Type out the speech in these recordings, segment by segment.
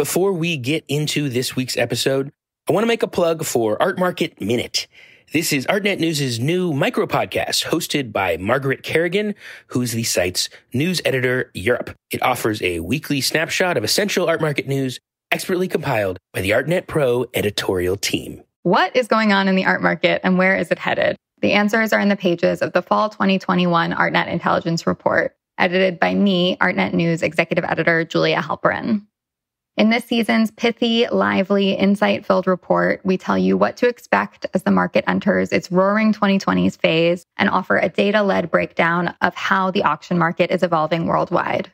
Before we get into this week's episode, I want to make a plug for Art Market Minute. This is ArtNet News' new micro-podcast hosted by Margaret Kerrigan, who's the site's news editor Europe. It offers a weekly snapshot of essential art market news expertly compiled by the ArtNet Pro editorial team. What is going on in the art market and where is it headed? The answers are in the pages of the Fall 2021 ArtNet Intelligence Report, edited by me, ArtNet News Executive Editor Julia Halperin. In this season's pithy, lively, insight-filled report, we tell you what to expect as the market enters its roaring 2020s phase and offer a data-led breakdown of how the auction market is evolving worldwide.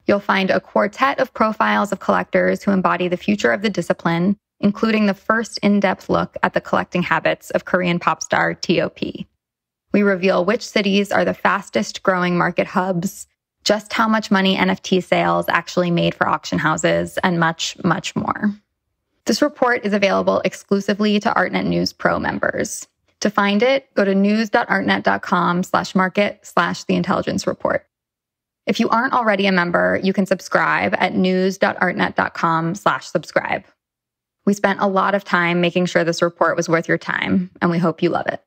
You'll find a quartet of profiles of collectors who embody the future of the discipline, including the first in-depth look at the collecting habits of Korean pop star T.O.P. We reveal which cities are the fastest growing market hubs, just how much money NFT sales actually made for auction houses, and much, much more. This report is available exclusively to ArtNet News Pro members. To find it, go to news.artnet.com/market/the intelligence report. If you aren't already a member, you can subscribe at news.artnet.com/subscribe. We spent a lot of time making sure this report was worth your time, and we hope you love it.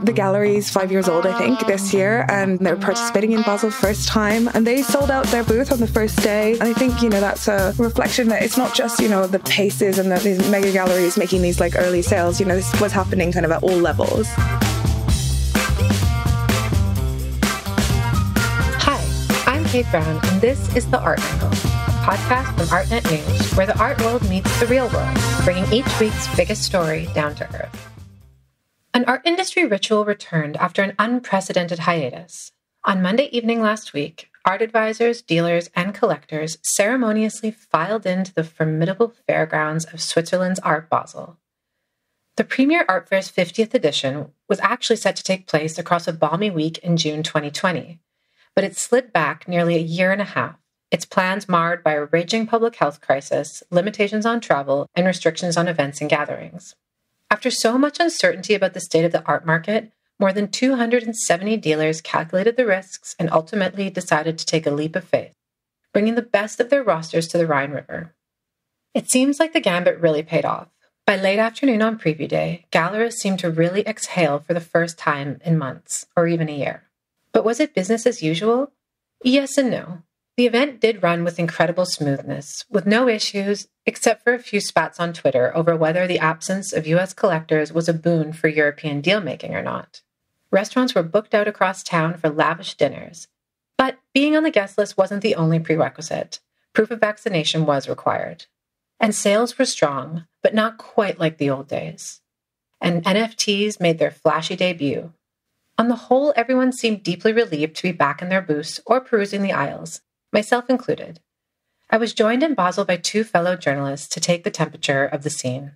The gallery is 5 years old, I think, this year, and they're participating in Basel first time, and they sold out their booth on the first day. And I think, that's a reflection that it's not just, the paces and these mega galleries making these early sales. This was happening kind of at all levels. Hi, I'm Kate Brown, and this is The Art Angle, a podcast from ArtNet News, where the art world meets the real world, bringing each week's biggest story down to earth. An art industry ritual returned after an unprecedented hiatus. On Monday evening last week, art advisors, dealers, and collectors ceremoniously filed into the formidable fairgrounds of Switzerland's Art Basel. The premier art fair's 50th edition was actually set to take place across a balmy week in June 2020, but it slid back nearly a year and a half, its plans marred by a raging public health crisis, limitations on travel, and restrictions on events and gatherings. After so much uncertainty about the state of the art market, more than 270 dealers calculated the risks and ultimately decided to take a leap of faith, bringing the best of their rosters to the Rhine River. It seems like the gambit really paid off. By late afternoon on preview day, gallerists seemed to really exhale for the first time in months, or even a year. But was it business as usual? Yes and no. The event did run with incredible smoothness, with no issues, except for a few spats on Twitter over whether the absence of U.S. collectors was a boon for European deal-making or not. Restaurants were booked out across town for lavish dinners. But being on the guest list wasn't the only prerequisite. Proof of vaccination was required. And sales were strong, but not quite like the old days. And NFTs made their flashy debut. On the whole, everyone seemed deeply relieved to be back in their booths or perusing the aisles, myself included. I was joined in Basel by two fellow journalists to take the temperature of the scene.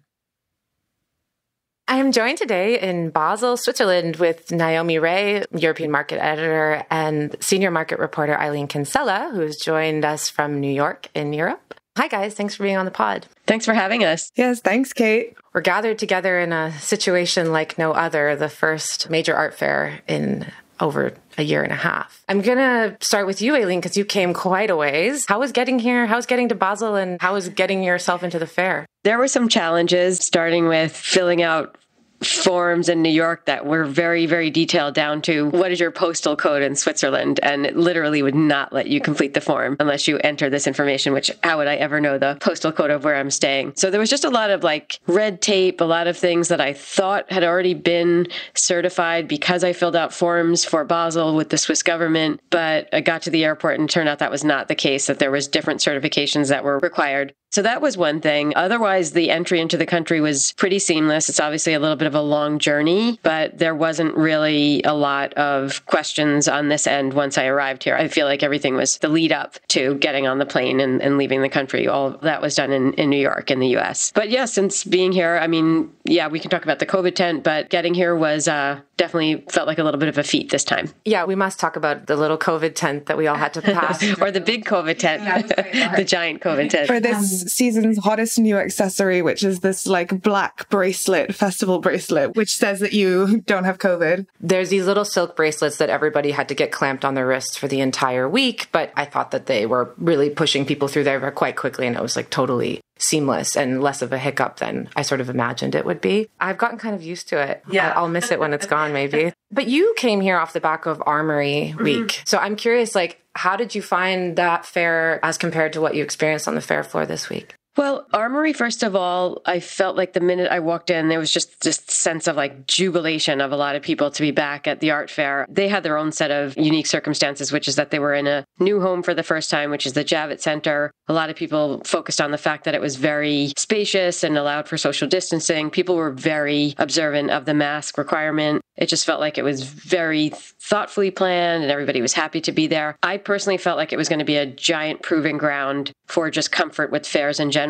I am joined today in Basel, Switzerland, with Naomi Ray, European market editor, and senior market reporter Eileen Kinsella, who has joined us from New York in Europe. Hi, guys. Thanks for being on the pod. Thanks for having us. Yes, thanks, Kate. We're gathered together in a situation like no other, the first major art fair in over a year and a half. I'm going to start with you, Aileen, because you came quite a ways. How was getting here? How was getting to Basel? And how was getting yourself into the fair? There were some challenges, starting with filling out forms in New York that were very, very detailed down to what is your postal code in Switzerland, and it literally would not let you complete the form unless you enter this information, which how would I ever know the postal code of where I'm staying? So there was just a lot of red tape, a lot of things that I thought had already been certified because I filled out forms for Basel with the Swiss government, but I got to the airport and turned out that was not the case, that there was different certifications that were required. So that was one thing. Otherwise, the entry into the country was pretty seamless. It's obviously a little bit of a long journey, but there wasn't really a lot of questions on this end once I arrived here. I feel like everything was the lead up to getting on the plane and leaving the country. All of that was done in New York, in the US. But yeah, since being here, we can talk about the COVID tent, but getting here was definitely felt like a little bit of a feat this time. Yeah, we must talk about the little COVID tent that we all had to pass. Or the big COVID tent, the giant COVID tent. For this season's hottest new accessory, which is this like black bracelet, festival bracelet, which says that you don't have COVID. There's these little silk bracelets that everybody had to get clamped on their wrists for the entire week, but I thought that they were really pushing people through there quite quickly, and it was like totally seamless and less of a hiccup than I sort of imagined it would be. I've gotten kind of used to it. Yeah. I'll miss it when it's gone, maybe. But you came here off the back of Armory Week. So I'm curious, like, how did you find that fair as compared to what you experienced on the fair floor this week? Well, Armory, first of all, I felt like the minute I walked in, there was just this sense of like jubilation of a lot of people to be back at the art fair. They had their own set of unique circumstances, which is that they were in a new home for the first time, which is the Javits Center. A lot of people focused on the fact that it was very spacious and allowed for social distancing. People were very observant of the mask requirement. It just felt like it was very thoughtfully planned and everybody was happy to be there. I personally felt like it was going to be a giant proving ground for just comfort with fairs in general.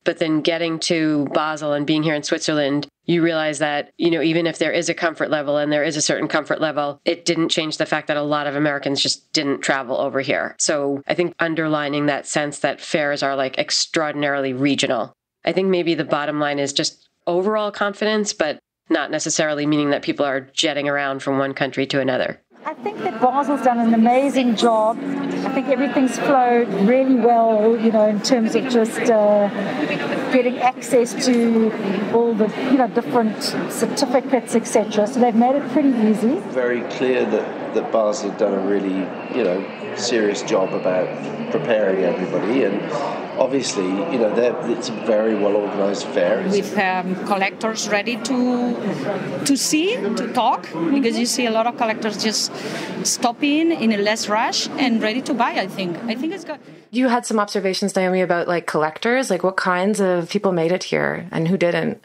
But then getting to Basel and being here in Switzerland, you realize that, you know, even if there is a comfort level and there is a certain comfort level, it didn't change the fact that a lot of Americans just didn't travel over here. So I think underlining that sense that fairs are like extraordinarily regional. I think maybe the bottom line is just overall confidence, but not necessarily meaning that people are jetting around from one country to another. I think that Basel's done an amazing job. I think everything's flowed really well, you know, in terms of just getting access to all the, you know, different certificates, etc. So they've made it pretty easy. Very clear that Basel have done a really, you know, serious job about preparing everybody, and obviously, you know, it's a very well-organized fair. With collectors ready to see, to talk, because you see a lot of collectors just stop in a less rush and ready to buy, I think. I think it's good. You had some observations, Naomi, about like collectors, like what kinds of people made it here and who didn't?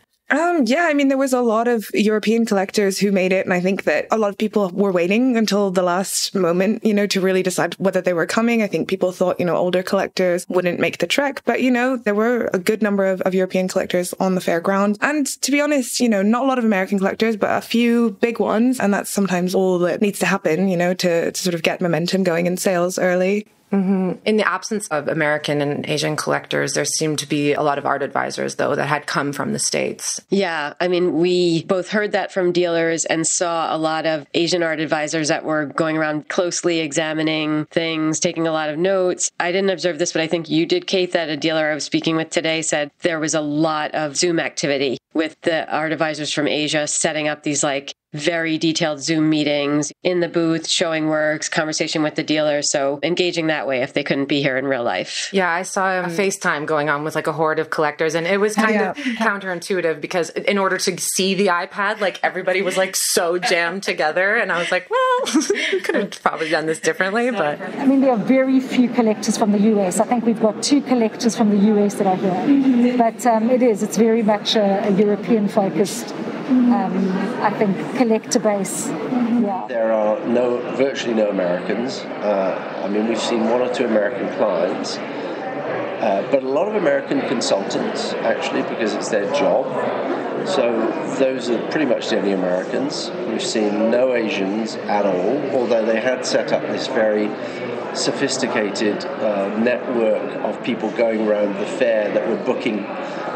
Yeah, I mean, there was a lot of European collectors who made it. And I think that a lot of people were waiting until the last moment, you know, to really decide whether they were coming. I think people thought, you know, older collectors wouldn't make the trek. But, you know, there were a good number of European collectors on the fairground. And to be honest, you know, not a lot of American collectors, but a few big ones. And that's sometimes all that needs to happen, you know, to sort of get momentum going in sales early. Mm-hmm. In the absence of American and Asian collectors, there seemed to be a lot of art advisors, though, that had come from the States. Yeah, I mean, we both heard that from dealers and saw a lot of Asian art advisors that were going around closely examining things, taking a lot of notes. I didn't observe this, but I think you did, Kate, that a dealer I was speaking with today said there was a lot of Zoom activity with the art advisors from Asia setting up these like very detailed Zoom meetings in the booth, showing works, conversation with the dealers. So engaging that way if they couldn't be here in real life. Yeah, I saw a FaceTime going on with like a horde of collectors, and it was kind of counterintuitive because in order to see the iPad, like everybody was like so jammed together. And I was like, well, we could have probably done this differently, but. I mean, there are very few collectors from the US. I think we've got 2 collectors from the US that are here. Mm-hmm. But it's very much a European focused, I think, collector base. Yeah. There are virtually no Americans. I mean, we've seen 1 or 2 American clients, but a lot of American consultants, actually, because it's their job. So those are pretty much the only Americans. We've seen no Asians at all, although they had set up this very sophisticated network of people going around the fair that were booking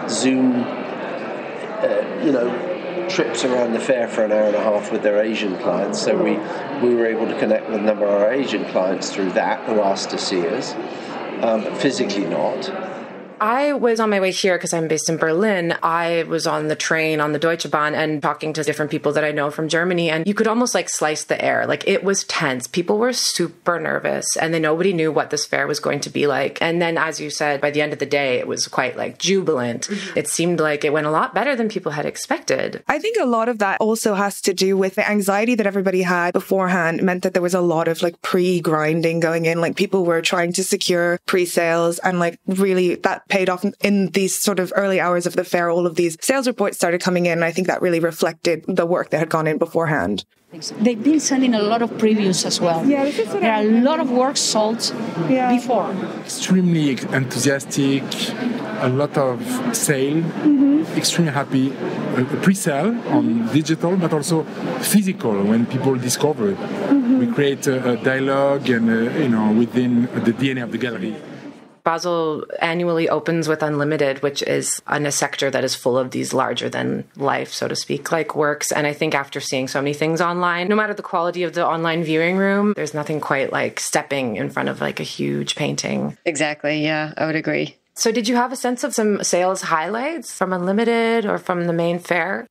Zoom, trips around the fair for an hour and a half with their Asian clients. So we were able to connect with a number of our Asian clients through that who asked to see us, but physically not. I was on my way here because I'm based in Berlin. I was on the train on the Deutsche Bahn and talking to different people that I know from Germany. And you could almost like slice the air. Like it was tense. People were super nervous and then nobody knew what this fair was going to be like. And then, as you said, by the end of the day, it was quite like jubilant. Mm-hmm. It seemed like it went a lot better than people had expected. I think a lot of that also has to do with the anxiety that everybody had beforehand. It meant that there was a lot of like pre-grinding going in. Like people were trying to secure pre-sales and like really that paid off in these sort of early hours of the fair. All of these sales reports started coming in. And I think that really reflected the work that had gone in beforehand. They've been sending a lot of previews as well. Yeah, this is what there are a lot of work sold before. Extremely enthusiastic, a lot of sale, extremely happy, pre-sale on digital, but also physical when people discover it. We create a dialogue and, within the DNA of the gallery. Basel annually opens with Unlimited, which is in a sector that is full of these larger than life, so to speak, like works. And I think after seeing so many things online, no matter the quality of the online viewing room, there's nothing quite like stepping in front of like a huge painting. Exactly. Yeah, I would agree. So did you have a sense of some sales highlights from Unlimited or from the main fair?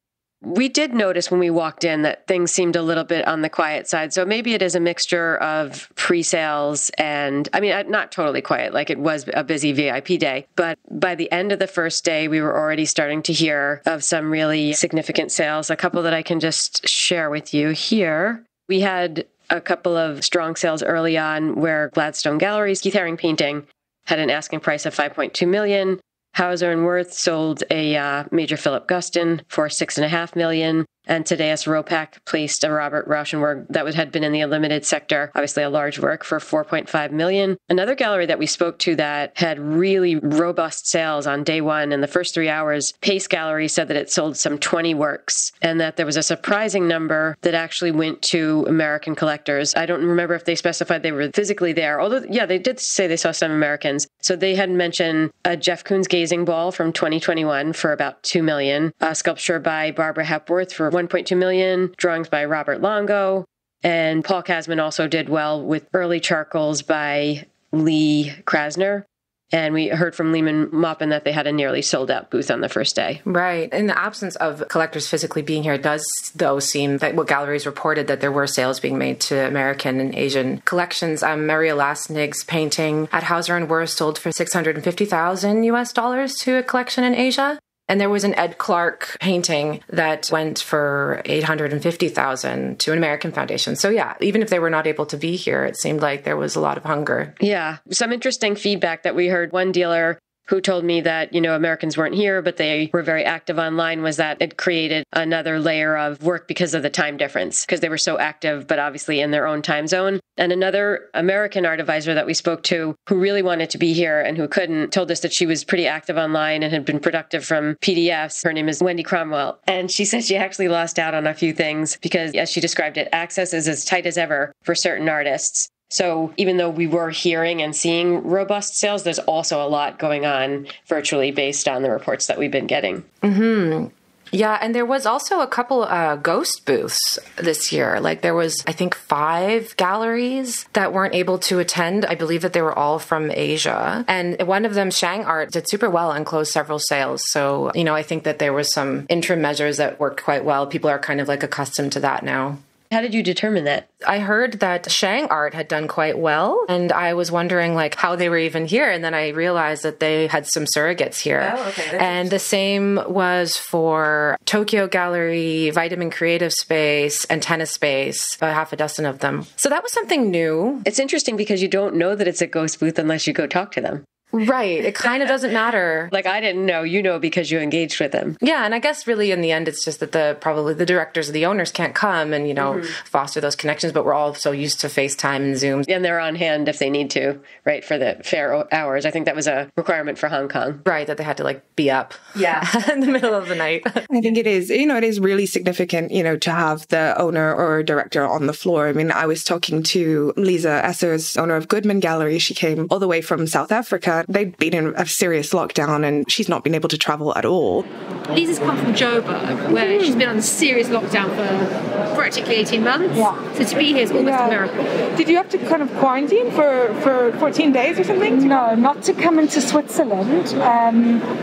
We did notice when we walked in that things seemed a little bit on the quiet side. So maybe it is a mixture of pre-sales and, not totally quiet, like it was a busy VIP day. But by the end of the first day, we were already starting to hear of some really significant sales, a couple that I can just share with you here. We had a couple of strong sales early on where Gladstone Galleries, Keith Haring painting, had an asking price of $5.2 million. Hauser & Wirth sold a Major Philip Guston for $6.5 million. And Tadeusz Ropak placed a Robert Rauschenberg that had been in the Unlimited sector, obviously a large work, for $4.5 million. Another gallery that we spoke to that had really robust sales on day one in the first 3 hours, Pace Gallery, said that it sold some 20 works and that there was a surprising number that actually went to American collectors. I don't remember if they specified they were physically there, although, yeah, they did say they saw some Americans. So they had mentioned a Jeff Koons Gazing Ball from 2021 for about $2 million, a sculpture by Barbara Hepworth for $1.2 million, drawings by Robert Longo, and Paul Kasman also did well with early charcoals by Lee Krasner. And we heard from Lehman Maupin that they had a nearly sold-out booth on the first day. Right. In the absence of collectors physically being here, it does, though, seem that what galleries reported that there were sales being made to American and Asian collections. Maria Lasnig's painting at Hauser & Wirth sold for $650,000 US to a collection in Asia. And there was an Ed Clark painting that went for $850,000 to an American foundation. So yeah, even if they were not able to be here, it seemed like there was a lot of hunger. Yeah. Some interesting feedback that we heard. One dealer who told me that, Americans weren't here, but they were very active online, was that it created another layer of work because of the time difference, because they were so active, but obviously in their own time zone. And another American art advisor that we spoke to who really wanted to be here and who couldn't told us that she was pretty active online and had been productive from PDFs. Her name is Wendy Cromwell. And she said she actually lost out on a few things because, as she described it, access is as tight as ever for certain artists. So even though we were hearing and seeing robust sales, there's also a lot going on virtually based on the reports that we've been getting. Mm-hmm. Yeah, and there was also a couple ghost booths this year. Like there was, I think, 5 galleries that weren't able to attend. I believe that they were all from Asia. And one of them, Shang Art, did super well and closed several sales. So, I think that there was some interim measures that worked quite well. People are kind of like accustomed to that now. How did you determine that? I heard that Shang Art had done quite well, and I was wondering how they were even here, and then I realized that they had some surrogates here. Oh, okay. And the same was for Tokyo Gallery, Vitamin Creative Space, and Tennis Space, about half a dozen of them. So that was something new. It's interesting because you don't know that it's a ghost booth unless you go talk to them. Right. It kind of doesn't matter. I didn't know, because you engaged with them. Yeah. And I guess really in the end, it's just that probably the directors or the owners can't come and, foster those connections. But we're all so used to FaceTime and Zoom. And they're on hand if they need to, right, for the fair hours. I think that was a requirement for Hong Kong. Right. That they had to be up. Yeah. In the middle of the night. I think it is, it is really significant, to have the owner or director on the floor. I mean, I was talking to Lisa Essers, owner of Goodman Gallery. She came all the way from South Africa. They'd been in a serious lockdown and she's not been able to travel at all. Lisa's come from Joburg, where she's been on a serious lockdown for practically 18 months. Yeah. So to be here is almost a miracle. Did you have to kind of quarantine for 14 days or something? No, not to come into Switzerland.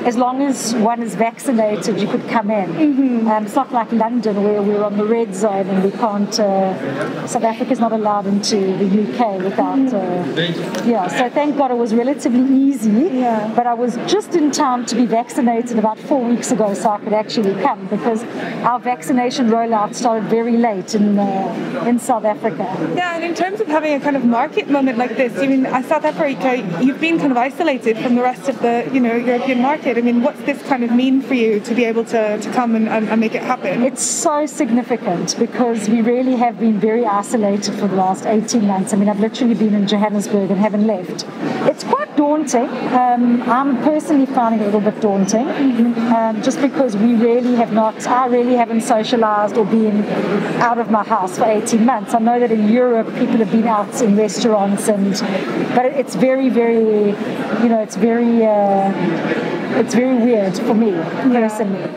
As long as one is vaccinated, you could come in. Mm-hmm. It's not like London where we're on the red zone and we can't, South Africa's not allowed into the UK without, so thank God it was relatively easy. Yeah. But I was just in time to be vaccinated about 4 weeks ago, so I could actually come because our vaccination rollout started very late in South Africa. Yeah, and in terms of having a kind of market moment like this, South Africa, you've been kind of isolated from the rest of the European market. I mean, what's this kind of mean for you to be able to come and make it happen? It's so significant because we really have been very isolated for the last 18 months. I mean, I've literally been in Johannesburg and haven't left. It's quite daunting. interesting. I'm personally finding it a little bit daunting, just because I really haven't socialized or been out of my house for 18 months. I know that in Europe people have been out in restaurants, but it's very, very, it's very weird for me personally.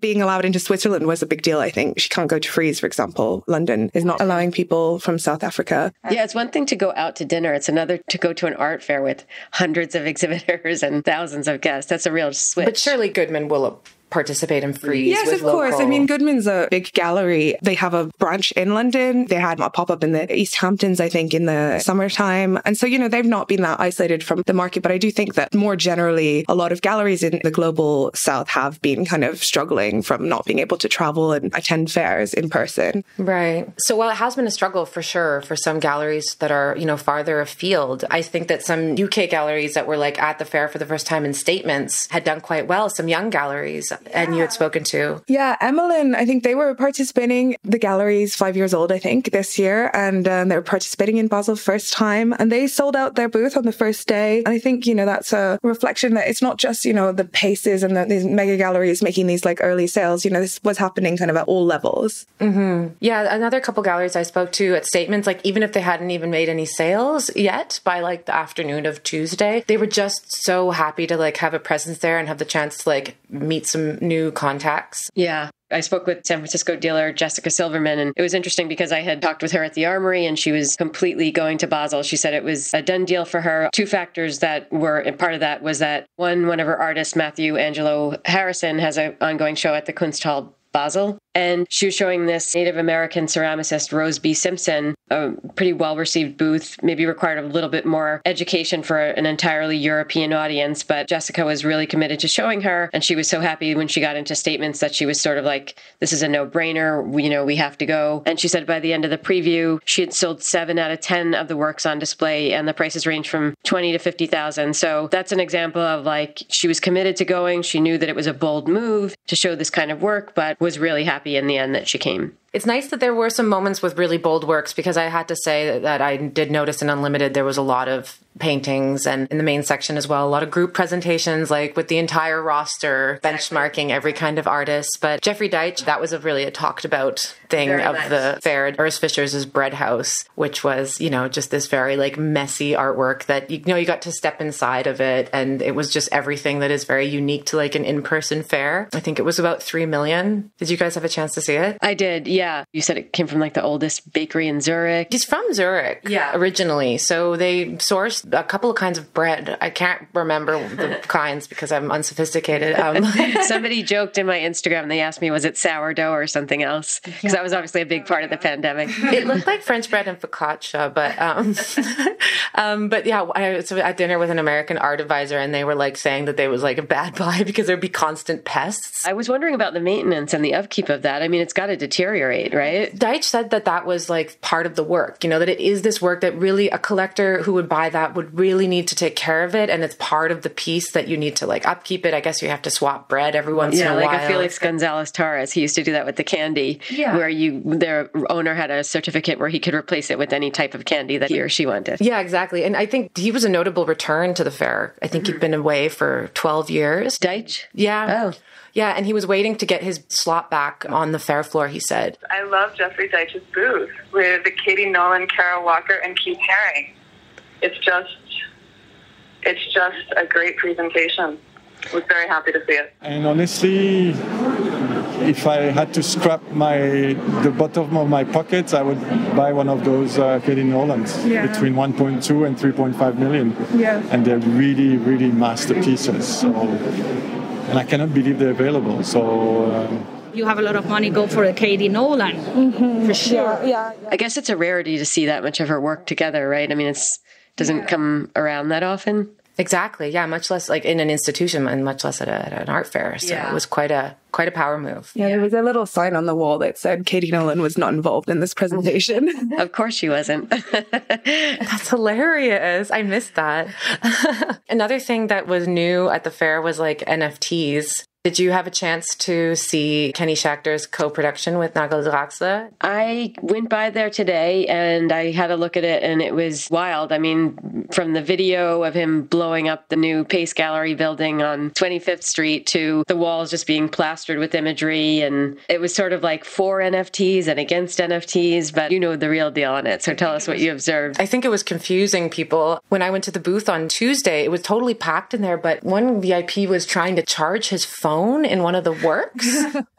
Being allowed into Switzerland was a big deal, I think. She can't go to Fries, for example. London is not allowing people from South Africa. Yeah, it's one thing to go out to dinner. It's another to go to an art fair with hundreds of exhibitors and thousands of guests. That's a real switch. But surely Goodman will participate in Fries. Yes, with of course. local... I mean, Goodman's a big gallery. They have a branch in London. They had a pop-up in the East Hamptons, I think, in the summertime. And so, they've not been that isolated from the market. But I do think that more generally, a lot of galleries in the global south have been kind of struggling from not being able to travel and attend fairs in person. Right. So while it has been a struggle for sure for some galleries that are, farther afield, I think that some UK galleries that were at the fair for the first time in statements had done quite well. Some young galleries and you had spoken to. Yeah, Emmeline, I think they were participating. The gallery's 5 years old, I think, this year. And they were participating in Basel first time. And they sold out their booth on the first day. And I think, that's a reflection that it's not just, the Paces and these mega galleries making these early sales. This was happening kind of at all levels. Mm-hmm. Yeah, another couple galleries I spoke to at statements, even if they hadn't even made any sales yet by the afternoon of Tuesday, they were just so happy to have a presence there and have the chance to meet some new contacts. Yeah. I spoke with San Francisco dealer Jessica Silverman, and it was interesting because I had talked with her at the Armory and she was completely going to Basel. She said it was a done deal for her. Two factors that were, and part of that was that one of her artists, Matthew Angelo Harrison, has an ongoing show at the Kunsthal Basel. And she was showing this Native American ceramicist, Rose B. Simpson, a pretty well-received booth, maybe required a little bit more education for an entirely European audience. But Jessica was really committed to showing her. And she was so happy when she got into statements that she was sort of this is a no-brainer. We have to go. And she said by the end of the preview, she had sold 7 out of 10 of the works on display, and the prices range from $20,000 to $50,000. So that's an example of she was committed to going. She knew that it was a bold move to show this kind of work, but was really happy in the end that she came. It's nice that there were some moments with really bold works, because I had to say that I did notice in Unlimited there was a lot of paintings, and in the main section as well, a lot of group presentations, with the entire roster, benchmarking every kind of artist. But Jeffrey Deitch, that was a talked about thing very of nice. The fair. Urs Fischer's Bread House, which was, just this very messy artwork that, you got to step inside of it. And it was just everything that is very unique to an in-person fair. I think it was about 3 million. Did you guys have a chance to see it? I did, yeah. You said it came from the oldest bakery in Zurich. He's from Zurich, originally. So they sourced a couple of kinds of bread. I can't remember the kinds because I'm unsophisticated. Somebody joked in my Instagram, they asked me, was it sourdough or something else? Because that was obviously a big part of the pandemic. It looked like French bread and focaccia, but yeah, I was at dinner with an American art advisor, and they were saying that they was a bad buy because there'd be constant pests. I was wondering about the maintenance and the upkeep of that. I mean, it's got to deteriorate, right? Deitch said that was part of the work, that it is this work that really a collector who would buy that would really need to take care of it, and it's part of the piece that you need to upkeep it. I guess you have to swap bread every once in a while. Yeah, Felix Gonzalez Torres, he used to do that with the candy, where their owner had a certificate where he could replace it with any type of candy that he or she wanted. Yeah, exactly. And I think he was a notable return to the fair. I think he'd been away for 12 years. Deitch? Yeah. Oh. Yeah, and he was waiting to get his slot back on the fair floor, he said. I love Jeffrey Deitch's booth with Katie Nolan, Kara Walker, and Keith Haring. It's just a great presentation. I was very happy to see it. And honestly, if I had to scrap the bottom of my pockets, I would buy one of those Katie Nolans between 1.2 and 3.5 million. Yeah. And they're really, really masterpieces. So, and I cannot believe they're available. So. You have a lot of money, go for a Katie Nolan, for sure. Yeah. I guess it's a rarity to see that much of her work together, right? I mean, it doesn't come around that often. Exactly. Yeah, much less in an institution and much less at an art fair. So it was quite a power move. Yeah, there was a little sign on the wall that said Katie Nolan was not involved in this presentation. Of course she wasn't. That's hilarious. I missed that. Another thing that was new at the fair was NFTs. Did you have a chance to see Kenny Schachter's co-production with Nagel Draxler? I went by there today and I had a look at it, and it was wild. I mean, from the video of him blowing up the new Pace Gallery building on 25th Street to the walls just being plastered with imagery, and it was sort of like for NFTs and against NFTs, but you know the real deal on it. So tell us what you observed. I think it was confusing people. When I went to the booth on Tuesday, it was totally packed in there, but one VIP was trying to charge his phone in one of the works.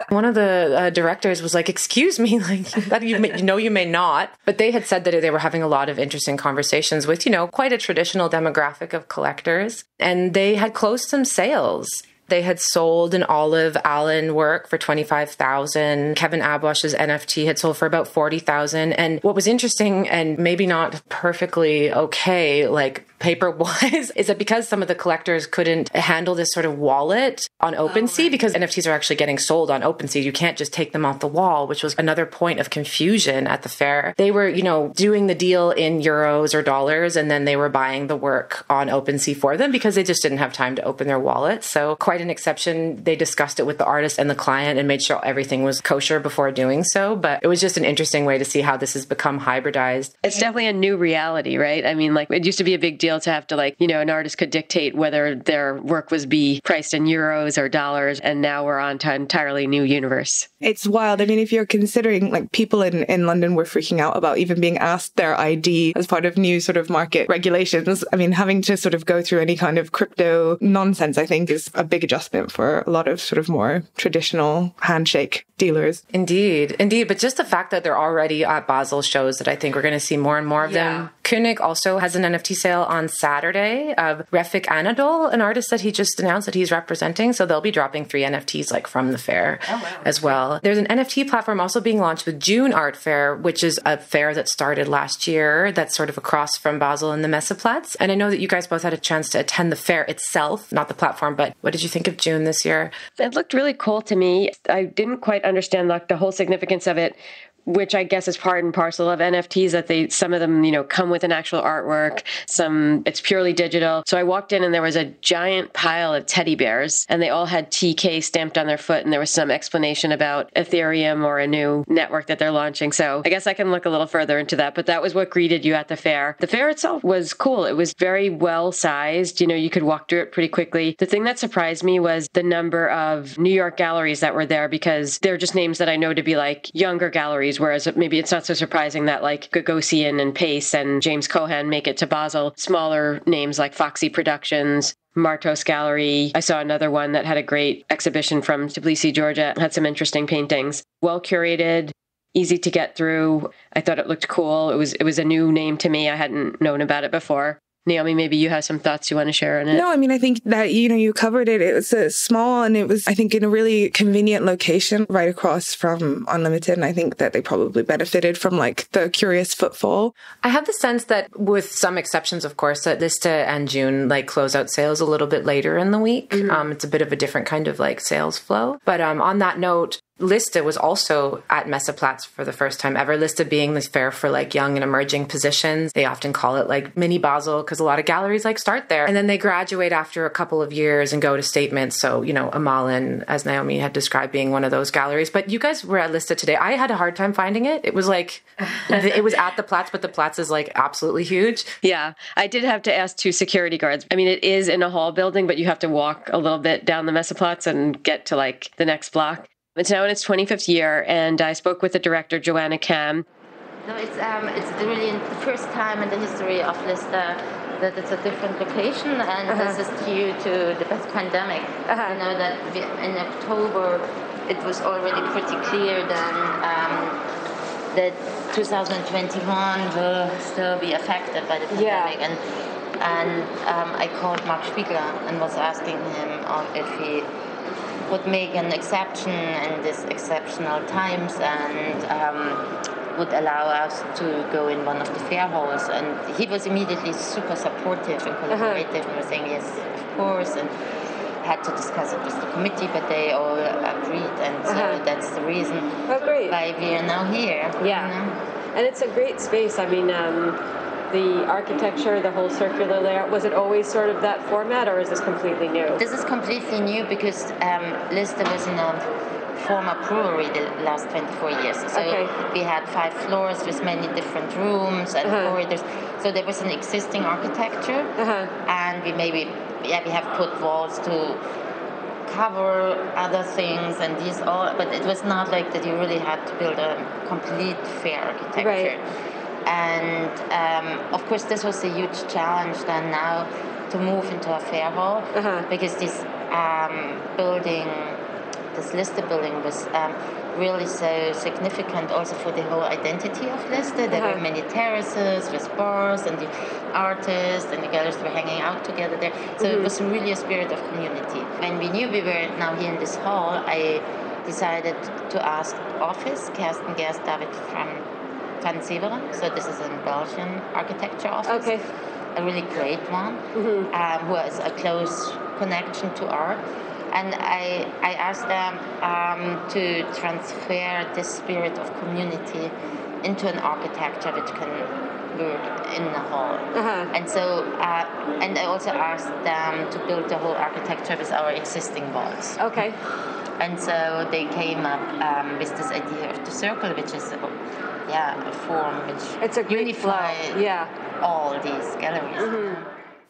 One of the directors was like, excuse me, like that you may not. But they had said that they were having a lot of interesting conversations with, quite a traditional demographic of collectors. And they had closed some sales. They had sold an Olive Allen work for $25,000. Kevin Abwash's NFT had sold for about $40,000. And what was interesting, and maybe not perfectly okay, like paper-wise, is that because some of the collectors couldn't handle this sort of wallet on OpenSea, because NFTs are actually getting sold on OpenSea, you can't just take them off the wall, which was another point of confusion at the fair. They were, doing the deal in euros or dollars, and then they were buying the work on OpenSea for them because they just didn't have time to open their wallet. So quite an exception. They discussed it with the artist and the client and made sure everything was kosher before doing so. But it was just an interesting way to see how this has become hybridized. It's definitely a new reality, right? I mean, like, it used to be a big deal to have to, like, an artist could dictate whether their work was be priced in euros or dollars, and now we're on to an entirely new universe. It's wild. I mean, if you're considering, like, people in London were freaking out about even being asked their ID as part of new sort of market regulations. I mean, having to sort of go through any kind of crypto nonsense, I think, is a big adjustment for a lot of sort of more traditional handshake dealers. Indeed. But just the fact that they're already at Basel shows that I think we're going to see more and more of them. Koenig also has an NFT sale on Saturday of Refik Anadol, an artist that he just announced that he's representing. So they'll be dropping 3 NFTs like from the fair as well. There's an NFT platform also being launched with June Art Fair, which is a fair that started last year that's sort of across from Basel and the Messeplatz. And I know that you guys both had a chance to attend the fair itself, not the platform, but what did you think of June this year? It looked really cool to me. I didn't quite understand the whole significance of it, which I guess is part and parcel of NFTs, that some of them, come with an actual artwork, some it's purely digital. So I walked in and there was a giant pile of teddy bears, and they all had TK stamped on their foot, and there was some explanation about Ethereum or a new network that they're launching. So I guess I can look a little further into that, but that was what greeted you at the fair. The fair itself was cool. It was very well sized. You could walk through it pretty quickly. The thing that surprised me was the number of New York galleries that were there, because they're just names that I know to be like younger galleries, whereas maybe it's not so surprising that like Gagosian and Pace and James Cohan make it to Basel. Smaller names like Foxy Productions, Martos Gallery. I saw another one that had a great exhibition from Tbilisi, Georgia. Had some interesting paintings. Well curated, easy to get through. I thought it looked cool. It was a new name to me. I hadn't known about it before. Naomi, maybe you have some thoughts you want to share on it. No, I mean, I think that, you covered it. It was small, and it was, I think, in a really convenient location right across from Unlimited. And I think that they probably benefited from like the curious footfall. I have the sense that, with some exceptions, of course, that Lista and June like close out sales a little bit later in the week. Mm-hmm. It's a bit of a different kind of like sales flow. But on that note, Lista was also at Messeplatz for the first time ever. Lista being this fair for like young and emerging positions. They often call it like mini Basel because a lot of galleries like start there. And then they graduate after a couple of years and go to statements. So, Amalin, as Naomi had described, being one of those galleries. But you guys were at Lista today. I had a hard time finding it. It was like, it was at the Platz, but the Platz is like absolutely huge. Yeah. I did have to ask 2 security guards. I mean, it is in a hall building, but you have to walk a little bit down the Messeplatz and get to like the next block. It's now in its 25th year, and I spoke with the director, Joanna Kam. No, it's really the first time in the history of Lista that it's a different location, and this is due to the pandemic. You know that in October it was already pretty clear that 2021 will still be affected by the pandemic, and I called Mark Spiegler and was asking him if he would make an exception in these exceptional times and would allow us to go in one of the fair halls. And he was immediately super supportive and collaborative and was saying, yes, of course, and had to discuss it with the committee, but they all agreed, and so that's the reason why we are now here. Yeah, and it's a great space. I mean, the architecture, the whole circular layout, was it always sort of that format, or is this completely new? This is completely new because Lister was in a former brewery the last 24 years. So we had 5 floors with many different rooms and corridors. So there was an existing architecture, and we have put walls to cover other things and these all, but it was not like that you really had to build a complete fair architecture. Right. And of course this was a huge challenge then now to move into a fair hall, because this building, this Lister building was really so significant also for the whole identity of Lister. There were many terraces with bars, and the artists and the gallerists were hanging out together there. So it was really a spirit of community. When we knew we were now here in this hall, I decided to ask office, Kersten Gerst David from Van Severen. So this is a Belgian architecture office. Okay. A really great one, who has a close connection to art. And I asked them to transfer this spirit of community into an architecture which can work in the hall. And so, and I also asked them to build the whole architecture with our existing walls. Okay. And so they came up with this idea of the circle, which is a form which unifies all these galleries.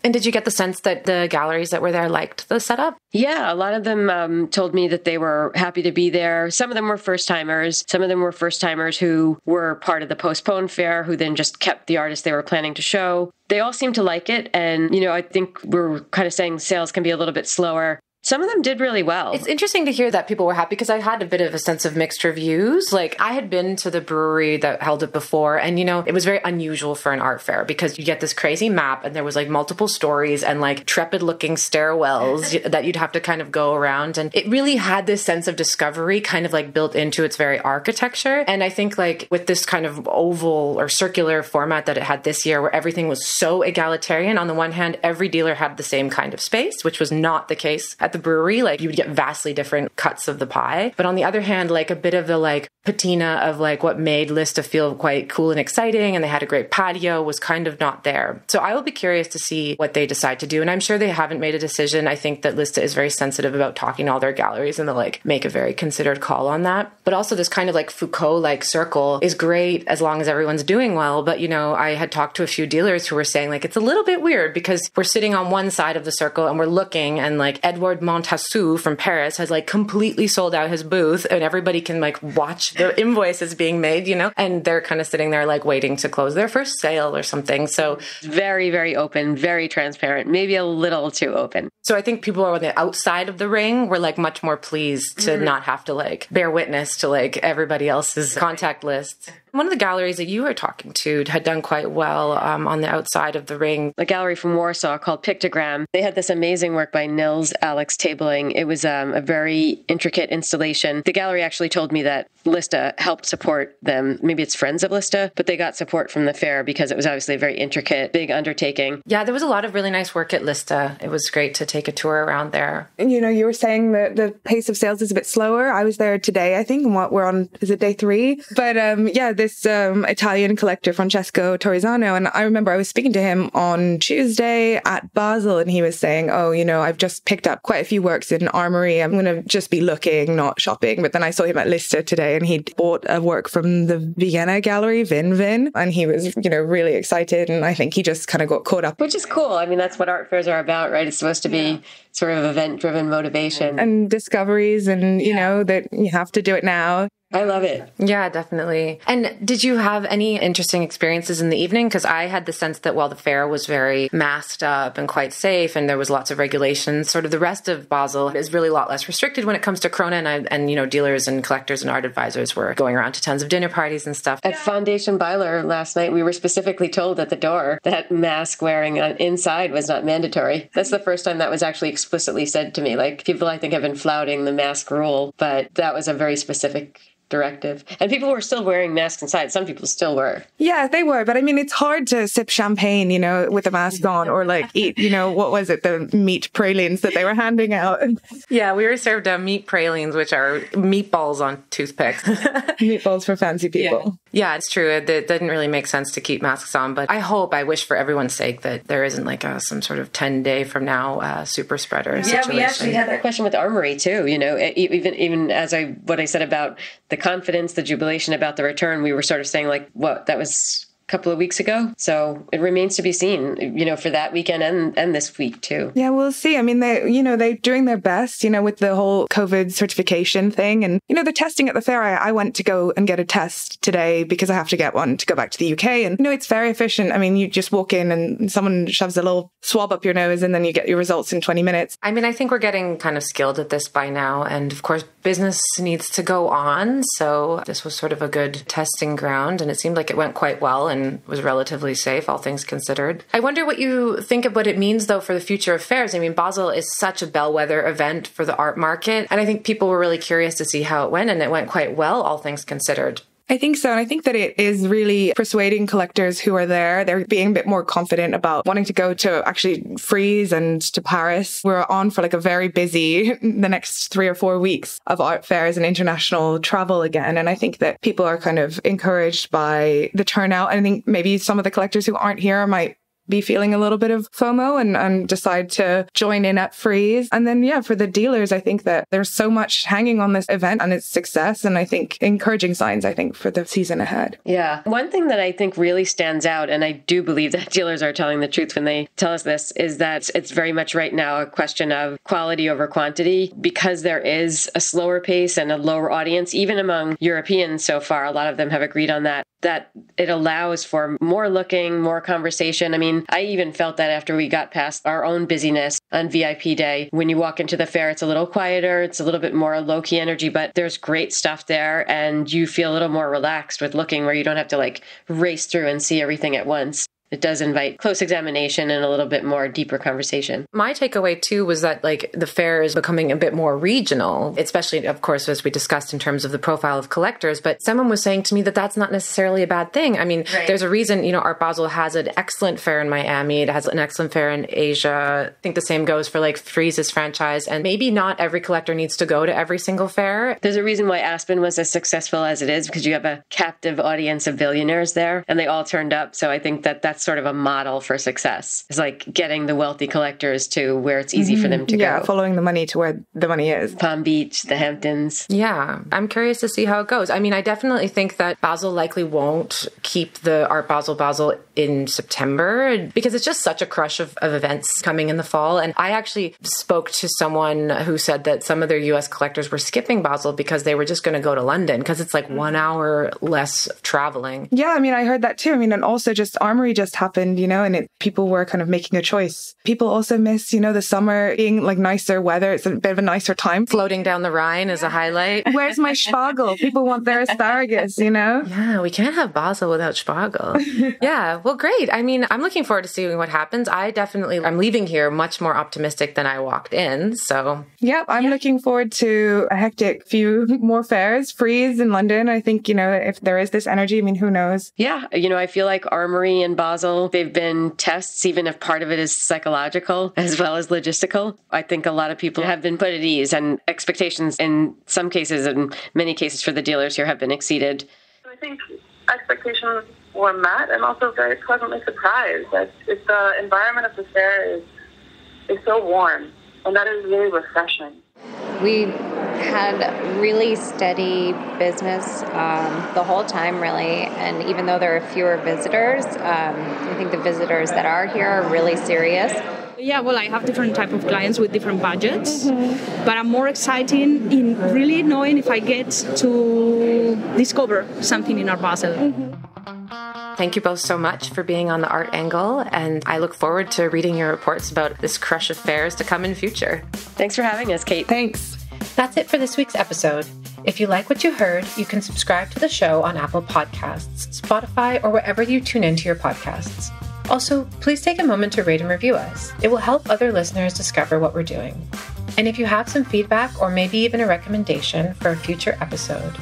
And did you get the sense that the galleries that were there liked the setup? Yeah, a lot of them told me that they were happy to be there. Some of them were first-timers. Some of them were first-timers who were part of the postponed fair, who then just kept the artists they were planning to show. They all seemed to like it. And, I think we're kind of saying sales can be a little bit slower. Some of them did really well. It's interesting to hear that people were happy, because I had a bit of a sense of mixed reviews. Like, I had been to the brewery that held it before, and, it was very unusual for an art fair, because you get this crazy map, and there was, multiple stories and, trepid-looking stairwells that you'd have to kind of go around. And it really had this sense of discovery kind of, built into its very architecture. And I think, with this kind of oval or circular format that it had this year, where everything was so egalitarian, on the one hand, every dealer had the same kind of space, which was not the case at the brewery. You would get vastly different cuts of the pie. But on the other hand, a bit of the patina of what made Lister feel quite cool and exciting, and they had a great patio, was kind of not there. So I will be curious to see what they decide to do. And I'm sure they haven't made a decision. I think that Lister is very sensitive about talking to all their galleries, and they'll make a very considered call on that. But also this kind of Foucault circle is great as long as everyone's doing well. But, I had talked to a few dealers who were saying it's a little bit weird, because we're sitting on one side of the circle and we're looking, and Edward Montassou from Paris has completely sold out his booth, and everybody can watch the invoices being made, and they're kind of sitting there waiting to close their first sale or something. So very, very open, very transparent, maybe a little too open. So I think people on the outside of the ring were much more pleased to not have to bear witness to everybody else's contact lists. One of the galleries that you were talking to had done quite well on the outside of the ring. A gallery from Warsaw called Pictogram. They had this amazing work by Nils Alex Tabling. It was a very intricate installation. The gallery actually told me that Lister helped support them. Maybe it's friends of Lister, but they got support from the fair because it was obviously a very intricate, big undertaking. Yeah, there was a lot of really nice work at Lister. It was great to take a tour around there. You were saying that the pace of sales is a bit slower. I was there today, I think, and we're on, is it day 3? But this Italian collector, Francesco Torresano, and I remember I was speaking to him on Tuesday at Basel, and he was saying, I've just picked up quite a few works in Armory. I'm going to just be looking, not shopping. But then I saw him at Lister today, and he'd bought a work from the Vienna gallery, Vin, and he was, really excited. And I think he just kind of got caught up. Which is cool. I mean, that's what art fairs are about, right? It's supposed to be sort of event-driven motivation. And discoveries, and, that you have to do it now. I love it. Yeah, definitely. And did you have any interesting experiences in the evening? Because I had the sense that while the fair was very masked up and quite safe, and there was lots of regulations, sort of the rest of Basel is really a lot less restricted when it comes to Corona, and dealers and collectors and art advisors were going around to tons of dinner parties and stuff. At Foundation Byler last night, we were specifically told at the door that mask wearing inside was not mandatory. That's the first time that was actually explicitly said to me. People, I think, have been flouting the mask rule, but that was a very specific directive. And people were still wearing masks inside. Some people still were. Yeah, they were. But I mean, it's hard to sip champagne, with a mask on or like eat, what was it? The meat pralines that they were handing out. Yeah, we were served meat pralines, which are meatballs on toothpicks. Meatballs for fancy people. Yeah, it's true. It didn't really make sense to keep masks on, but I wish for everyone's sake that there isn't like some sort of 10-day from now super spreader situation. We actually had that question with Armory too. Even as what I said about the confidence, the jubilation about the return, we were sort of saying like, what, that was couple of weeks ago. So it remains to be seen, for that weekend and this week too. Yeah, we'll see. I mean, they're doing their best, with the whole COVID certification thing. And, the testing at the fair, I went to go and get a test today because I have to get one to go back to the UK. And, it's very efficient. I mean, you just walk in and someone shoves a little swab up your nose and then you get your results in 20 minutes. I mean, I think we're getting kind of skilled at this by now. And of course, business needs to go on. So this was sort of a good testing ground. And it seemed like it went quite well and was relatively safe, all things considered. I wonder what you think of what it means, though, for the future of fairs. I mean, Basel is such a bellwether event for the art market, and I think people were really curious to see how it went, and it went quite well, all things considered. I think so. And I think that it is really persuading collectors who are there. They're being a bit more confident about wanting to go to actually Frieze and to Paris. We're on for like a very busy the next 3 or 4 weeks of art fairs and international travel again. And I think that people are kind of encouraged by the turnout. I think maybe some of the collectors who aren't here might be feeling a little bit of FOMO and decide to join in at Frieze. And then, for the dealers, I think that there's so much hanging on this event and its success. And I think encouraging signs, for the season ahead. Yeah. One thing that I think really stands out, and I do believe that dealers are telling the truth when they tell us this, is that it's very much right now a question of quality over quantity, because there is a slower pace and a lower audience, even among Europeans so far. A lot of them have agreed on that it allows for more looking, more conversation. I mean, I even felt that after we got past our own busyness on VIP day. When you walk into the fair, it's a little quieter, it's a little bit more low-key energy, but there's great stuff there, and you feel a little more relaxed with looking, where you don't have to like race through and see everything at once. It does invite close examination and a little bit more deeper conversation. My takeaway, too, was that the fair is becoming a bit more regional, especially, of course, as we discussed in terms of the profile of collectors. But someone was saying to me that that's not necessarily a bad thing. I mean, There's a reason, Art Basel has an excellent fair in Miami. It has an excellent fair in Asia. I think the same goes for Frieze's franchise. And maybe not every collector needs to go to every single fair. There's a reason why Aspen was as successful as it is, because you have a captive audience of billionaires there, and they all turned up. So I think that's sort of a model for success. It's like getting the wealthy collectors to where it's easy for them to go. Yeah, following the money to where the money is. Palm Beach, the Hamptons. Yeah, I'm curious to see how it goes. I mean, I definitely think that Basel likely won't keep the Art Basel in September, because it's just such a crush of events coming in the fall. And I actually spoke to someone who said that some of their US collectors were skipping Basel because they were just going to go to London, because it's like 1 hour less traveling. Yeah, I mean, I heard that too. I mean, and also just Armory just happened, and people were kind of making a choice. People also miss, the summer being like nicer weather. It's a bit of a nicer time. Floating down the Rhine is a highlight. Where's my Spargel? People want their asparagus, Yeah, we can't have Basel without Spargel. Yeah, well, great. I mean, I'm looking forward to seeing what happens. I'm leaving here much more optimistic than I walked in, so. Yep, I'm looking forward to a hectic few more fairs. Frieze in London, I think, if there is this energy, I mean, who knows? Yeah, I feel like Armory and Basel, they've been tests, even if part of it is psychological as well as logistical. I think a lot of people have been put at ease, and expectations in some cases, and many cases for the dealers here, have been exceeded. I think expectations were met, and also very pleasantly surprised that the environment of the fair is so warm, and that is really refreshing. We had really steady business the whole time, really. And even though there are fewer visitors, I think the visitors that are here are really serious. Yeah, well, I have different type of clients with different budgets, but I'm more excited in really knowing if I get to discover something in Art Basel. Thank you both so much for being on the Art Angle, and I look forward to reading your reports about this crush of fairs to come in future. Thanks for having us, Kate. Thanks. That's it for this week's episode. If you like what you heard, you can subscribe to the show on Apple Podcasts, Spotify, or wherever you tune into your podcasts. Also, please take a moment to rate and review us. It will help other listeners discover what we're doing. And if you have some feedback or maybe even a recommendation for a future episode,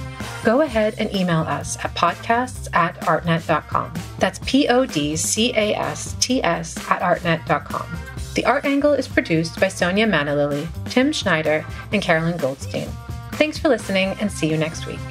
go ahead and email us at podcasts@artnet.com. That's podcasts@artnet.com. The Art Angle is produced by Sonia Manalili, Tim Schneider, and Carolyn Goldstein. Thanks for listening, and see you next week.